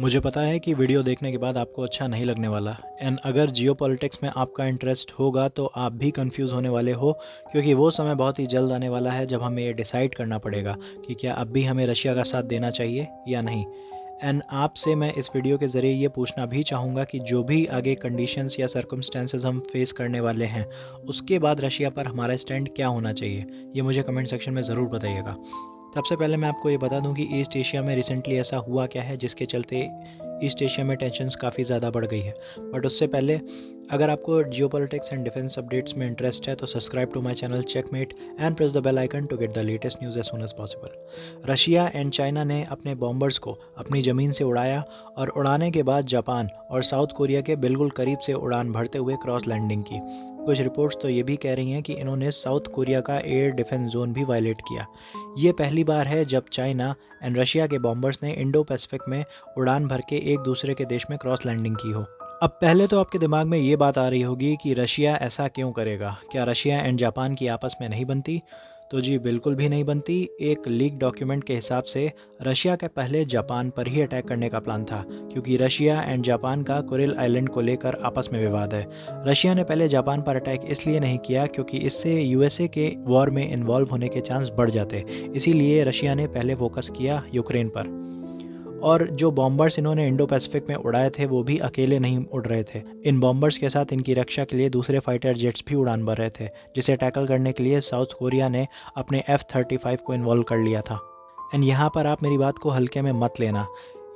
मुझे पता है कि वीडियो देखने के बाद आपको अच्छा नहीं लगने वाला एंड अगर जियोपॉलिटिक्स में आपका इंटरेस्ट होगा तो आप भी कंफ्यूज होने वाले हो, क्योंकि वो समय बहुत ही जल्द आने वाला है जब हमें ये डिसाइड करना पड़ेगा कि क्या अब भी हमें रशिया का साथ देना चाहिए या नहीं। एंड आपसे मैं इस वीडियो के ज़रिए ये पूछना भी चाहूँगा कि जो भी आगे कंडीशंस या सर्कमस्टेंसेस हम फेस करने वाले हैं, उसके बाद रशिया पर हमारा स्टैंड क्या होना चाहिए, ये मुझे कमेंट सेक्शन में ज़रूर बताइएगा। सबसे पहले मैं आपको ये बता दूं कि ईस्ट एशिया में रिसेंटली ऐसा हुआ क्या है जिसके चलते ईस्ट एशिया में टेंशन्स काफ़ी ज़्यादा बढ़ गई है। बट उससे पहले, अगर आपको जियोपॉलिटिक्स एंड डिफेंस अपडेट्स में इंटरेस्ट है तो subscribe to my channel Checkmate and press the bell icon to get the latest news as soon as possible. Russia and China ने अपने बॉम्बर्स को अपनी ज़मीन से उड़ाया और उड़ाने के बाद जापान और साउथ कोरिया के बिल्कुल करीब से उड़ान भरते हुए क्रॉस लैंडिंग की। कुछ रिपोर्ट्स तो ये भी कह रही हैं कि इन्होंने साउथ कोरिया का एयर डिफेंस जोन भी वायलेट किया। ये पहली बार है जब चाइना एंड रशिया के बॉम्बर्स ने इंडो पैसिफिक में उड़ान भर के एक दूसरे के देश में क्रॉस लैंडिंग की हो। अब पहले तो आपके दिमाग में ये बात आ रही होगी कि रशिया ऐसा क्यों करेगा, क्या रशिया एंड जापान की आपस में नहीं बनती? तो जी बिल्कुल भी नहीं बनती। एक लीक डॉक्यूमेंट के हिसाब से रशिया का पहले जापान पर ही अटैक करने का प्लान था, क्योंकि रशिया एंड जापान का कुरिल आइलैंड को लेकर आपस में विवाद है। रशिया ने पहले जापान पर अटैक इसलिए नहीं किया क्योंकि इससे यूएसए के वॉर में इन्वॉल्व होने के चांस बढ़ जाते, इसीलिए रशिया ने पहले फोकस किया यूक्रेन पर। और जो बॉम्बर्स इन्होंने इंडो पैसिफिक में उड़ाए थे वो भी अकेले नहीं उड़ रहे थे। इन बॉम्बर्स के साथ इनकी रक्षा के लिए दूसरे फाइटर जेट्स भी उड़ान भर रहे थे, जिसे टैकल करने के लिए साउथ कोरिया ने अपने F-35 को इन्वॉल्व कर लिया था। एंड यहाँ पर आप मेरी बात को हल्के में मत लेना।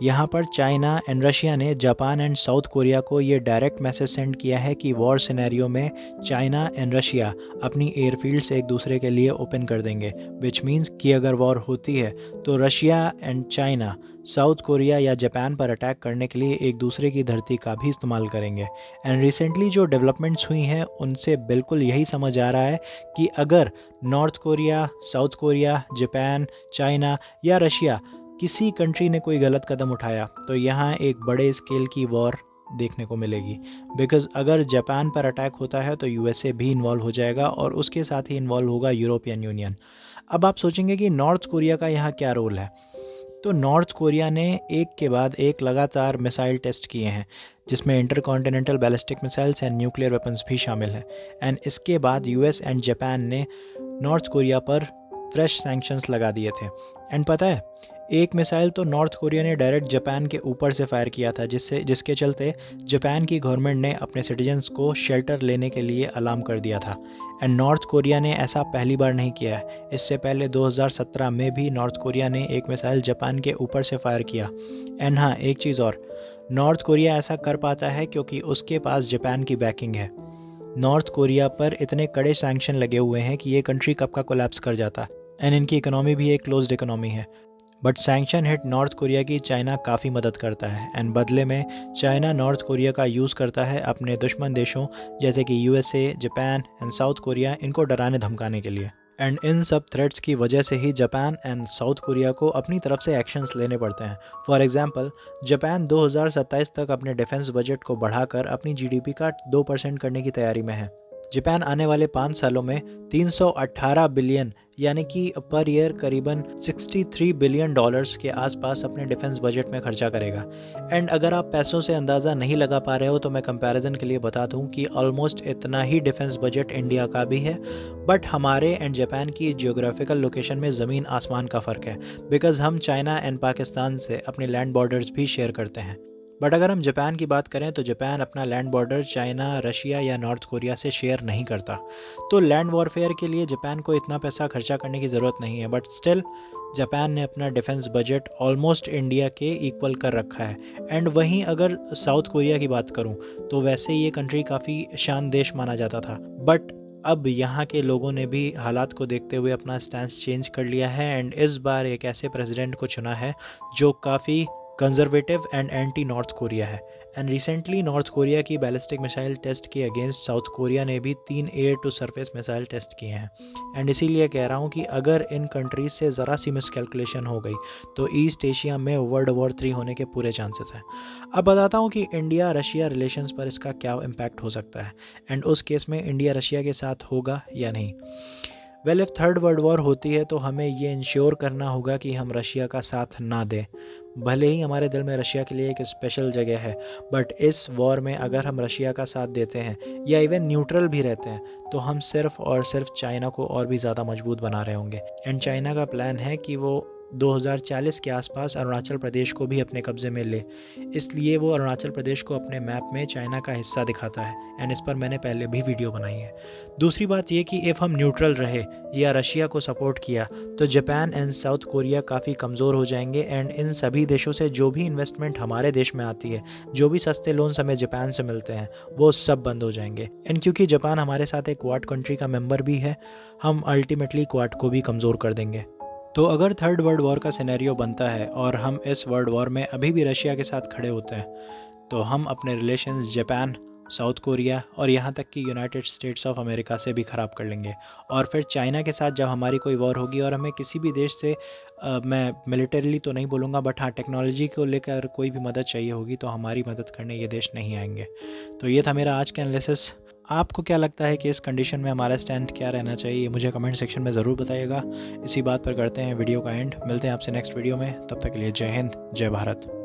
यहाँ पर चाइना एंड रशिया ने जापान एंड साउथ कोरिया को ये डायरेक्ट मैसेज सेंड किया है कि वॉर सिनेरियो में चाइना एंड रशिया अपनी एयरफील्ड्स एक दूसरे के लिए ओपन कर देंगे, विच मीन्स कि अगर वॉर होती है तो Russia and China south Korea या जापान पर अटैक करने के लिए एक दूसरे की धरती का भी इस्तेमाल करेंगे। एंड रिसेंटली जो डेवलपमेंट्स हुई हैं उनसे बिल्कुल यही समझ आ रहा है कि अगर north Korea, south Korea, Japan, China या रशिया किसी कंट्री ने कोई गलत कदम उठाया तो यहाँ एक बड़े स्केल की वॉर देखने को मिलेगी। बिकॉज़ अगर जापान पर अटैक होता है तो यूएसए भी इन्वॉल्व हो जाएगा और उसके साथ ही इन्वॉल्व होगा यूरोपियन यूनियन। अब आप सोचेंगे कि नॉर्थ कोरिया का यहाँ क्या रोल है। तो नॉर्थ कोरिया ने एक के बाद एक लगातार मिसाइल टेस्ट किए हैं, जिसमें intercontinental ballistic missiles and nuclear weapons भी शामिल हैं। एंड इसके बाद यूएस एंड जापान ने नॉर्थ कोरिया पर फ्रेश सैंक्शंस लगा दिए थे। एंड पता है, एक मिसाइल तो नॉर्थ कोरिया ने डायरेक्ट जापान के ऊपर से फायर किया था, जिसके चलते जापान की गवर्नमेंट ने अपने सिटीजन्स को शेल्टर लेने के लिए अलार्म कर दिया था। एंड नॉर्थ कोरिया ने ऐसा पहली बार नहीं किया है। इससे पहले 2017 में भी नॉर्थ कोरिया ने एक मिसाइल जापान के ऊपर से फायर किया। एंड हाँ, एक चीज़ और, नॉर्थ कोरिया ऐसा कर पाता है क्योंकि उसके पास जापान की बैकिंग है। नॉर्थ कोरिया पर इतने कड़े सैंक्शन लगे हुए हैं कि ये कंट्री कब का कोलैप्स कर जाता। एंड इनकी इकोनॉमी भी एक क्लोज्ड इकोनॉमी है। But sanction hit north Korea की चाइना काफ़ी मदद करता है। एंड बदले में चाइना नॉर्थ कोरिया का यूज़ करता है अपने दुश्मन देशों जैसे कि USA, Japan and south Korea, इनको डराने धमकाने के लिए। एंड इन सब थ्रेट्स की वजह से ही जापान एंड साउथ कोरिया को अपनी तरफ से एक्शंस लेने पड़ते हैं। फॉर एग्जांपल, जापान 2027 तक अपने डिफेंस बजट को बढ़ाकर अपनी जीडीपी का 2% करने की तैयारी में है। जापान आने वाले 5 सालों में 318 बिलियन यानी कि पर ईयर करीबन 63 बिलियन डॉलर्स के आसपास अपने डिफेंस बजट में खर्चा करेगा। एंड अगर आप पैसों से अंदाज़ा नहीं लगा पा रहे हो तो मैं कंपैरिजन के लिए बता दूं कि ऑलमोस्ट इतना ही डिफेंस बजट इंडिया का भी है। बट हमारे एंड जापान की जियोग्राफिकल लोकेशन में ज़मीन आसमान का फ़र्क है, बिकॉज़ हम चाइना एंड पाकिस्तान से अपने लैंड बॉर्डर्स भी शेयर करते हैं। बट अगर हम जापान की बात करें तो जापान अपना लैंड बॉर्डर चाइना, रशिया या नॉर्थ कोरिया से शेयर नहीं करता। तो लैंड वॉरफेयर के लिए जापान को इतना पैसा खर्चा करने की ज़रूरत नहीं है। बट स्टिल जापान ने अपना डिफेंस बजट ऑलमोस्ट इंडिया के इक्वल कर रखा है। एंड वहीं अगर साउथ कोरिया की बात करूं तो वैसे ये कंट्री काफ़ी शांत देश माना जाता था। बट अब यहाँ के लोगों ने भी हालात को देखते हुए अपना स्टैंस चेंज कर लिया है। एंड इस बार एक ऐसे प्रेसिडेंट को चुना है जो काफ़ी conservative and anti North Korea है। एंड रिसेंटली नॉर्थ कोरिया की बैलिस्टिक मिसाइल टेस्ट के अगेंस्ट साउथ कोरिया ने भी 3 air to surface missile test किए हैं। एंड इसीलिए कह रहा हूँ कि अगर इन कंट्रीज से ज़रा सी मिसकैलकुलेशन हो गई तो ईस्ट एशिया में वर्ल्ड वॉर 3 होने के पूरे चांसेस हैं। अब बताता हूँ कि इंडिया रशिया रिलेशंस पर इसका क्या इम्पैक्ट हो सकता है एंड उस केस में इंडिया रशिया के साथ होगा या नहीं। Well if third world war होती है तो हमें ये इंश्योर करना होगा कि हम रशिया का साथ ना दें। भले ही हमारे दिल में रशिया के लिए एक स्पेशल जगह है, बट इस वॉर में अगर हम रशिया का साथ देते हैं या इवन न्यूट्रल भी रहते हैं तो हम सिर्फ़ और सिर्फ चाइना को और भी ज़्यादा मजबूत बना रहे होंगे। एंड चाइना का प्लान है कि वो 2040 के आसपास अरुणाचल प्रदेश को भी अपने कब्ज़े में ले, इसलिए वो अरुणाचल प्रदेश को अपने मैप में चाइना का हिस्सा दिखाता है। एंड इस पर मैंने पहले भी वीडियो बनाई है। दूसरी बात ये कि इफ़ हम न्यूट्रल रहे या रशिया को सपोर्ट किया तो जापान एंड साउथ कोरिया काफ़ी कमज़ोर हो जाएंगे। एंड इन सभी देशों से जो भी इन्वेस्टमेंट हमारे देश में आती है, जो भी सस्ते लोन्स हमें जापान से मिलते हैं, वो सब बंद हो जाएंगे। एंड क्योंकि जापान हमारे साथ एक क्वाड कंट्री का मेंबर भी है, हम अल्टीमेटली क्वाड को भी कमज़ोर कर देंगे। तो अगर थर्ड वर्ल्ड वॉर का सिनेरियो बनता है और हम इस वर्ल्ड वॉर में अभी भी रशिया के साथ खड़े होते हैं, तो हम अपने रिलेशंस जापान, साउथ कोरिया और यहाँ तक कि यूनाइटेड स्टेट्स ऑफ अमेरिका से भी ख़राब कर लेंगे। और फिर चाइना के साथ जब हमारी कोई वॉर होगी और हमें किसी भी देश से मैं मिलिटरीली तो नहीं बोलूँगा, बट हाँ टेक्नोलॉजी को लेकर कोई भी मदद चाहिए होगी तो हमारी मदद करने ये देश नहीं आएंगे। तो ये था मेरा आज का एनालिसिस। आपको क्या लगता है कि इस कंडीशन में हमारा स्टैंड क्या रहना चाहिए, मुझे कमेंट सेक्शन में ज़रूर बताइएगा। इसी बात पर करते हैं वीडियो का एंड। मिलते हैं आपसे नेक्स्ट वीडियो में, तब तक के लिए जय हिंद, जय भारत।